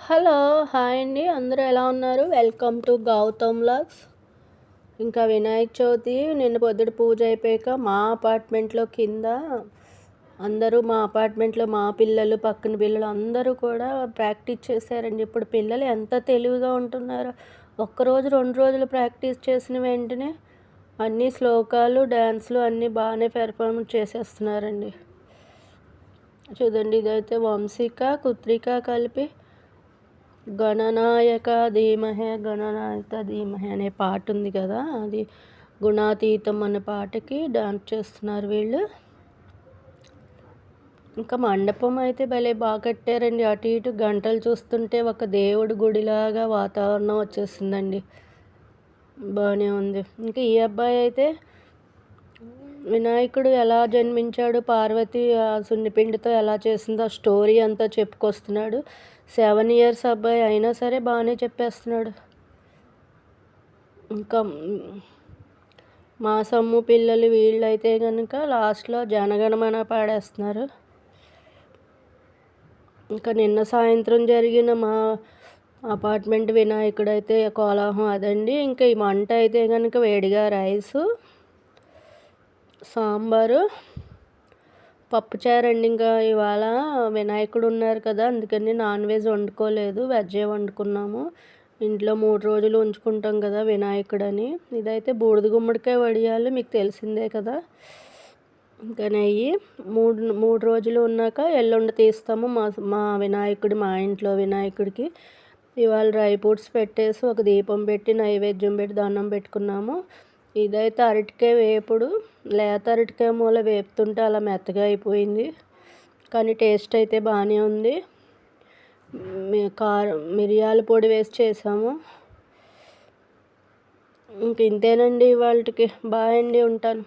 Hello! Hi అండి. అందరూ ఎలా ఉన్నారు? Welcome to Gautam vlogs. ఇంకా వినాయక చవితి నిన్న పొద్దుట పూజ అయిపోయాక మా అపార్ట్మెంట్లో కింద అందరూ మా అపార్ట్మెంట్లో మా పిల్లలు, పక్కన పిల్లలు అందరూ కూడా ప్రాక్టీస్ చేశారండి. ఇప్పుడు పిల్లలు ఎంత తెలివిగా ఉంటున్నారో. ఒక్కరోజు, 2 రోజులు ప్రాక్టీస్ చేసిన వెంటనే అన్ని శ్లోకాలు, డ్యాన్స్‌లు అన్నీ బాగానే పెర్ఫార్మ్ చేసేస్తున్నారండి. చూడండి, ఇదైతే వంశిక, కృత్రిక కలిపి గణనాయక ధీమహే అనే పాట ఉంది కదా, అది గుణాతీతం అనే పాటకి డాన్స్ చేస్తున్నారు వీళ్ళు. ఇంకా మండపం అయితే భలే బాగా కట్టారండి. అటు ఇటు గంటలు చూస్తుంటే ఒక దేవుడి గుడిలాగా వాతావరణం వచ్చేసిందండి. బాగానే ఉంది. ఇంకా ఈ అబ్బాయి అయితే వినాయకుడు ఎలా జన్మించాడు, పార్వతి సున్నిపిండితో ఎలా చేసిందో ఆ స్టోరీ అంతా చెప్పుకొస్తున్నాడు. 7 ఇయర్స్ అబ్బాయి అయినా సరే బాగానే చెప్పేస్తున్నాడు. ఇంకా మా సమ్ము పిల్లలు వీళ్ళైతే కనుక లాస్ట్లో జనగణమన పాడేస్తున్నారు. ఇంకా నిన్న సాయంత్రం జరిగిన మా అపార్ట్మెంట్ వినాయకుడైతే కోలాహం అదండి. ఇంకా ఈ మంట అయితే కనుక వేడిగా రైసు, సాంబారు, పప్పుచారు అండి. ఇంకా ఇవాళ వినాయకుడు ఉన్నారు కదా, అందుకని నాన్ వెజ్ వండుకోలేదు, వెజ్జే వండుకున్నాము. ఇంట్లో 3 రోజులు ఉంచుకుంటాం కదా వినాయకుడని. ఇదైతే బూడిద గుమ్మడికాయ వడియాలు, మీకు తెలిసిందే కదా. ఇంకా నెయ్యి. మూడు రోజులు ఉన్నాక ఎల్లుండి తీస్తాము మా వినాయకుడి, మా ఇంట్లో వినాయకుడికి. ఇవాళ డ్రై ఫ్రూట్స్ పెట్టేసి ఒక దీపం పెట్టి నైవేద్యం పెట్టి దండం పెట్టుకున్నాము. ఇదైతే అరటికాయ వేపుడు, లేత అరటికాయ మూల వేపుతుంటే అలా మెత్తగా అయిపోయింది, కానీ టేస్ట్ అయితే బాగానే ఉంది. మిరియాల పొడి వేసి చేసాము. ఇంక ఇంతేనండి ఇవాళకి. బాయ్ అండి, ఉంటాను.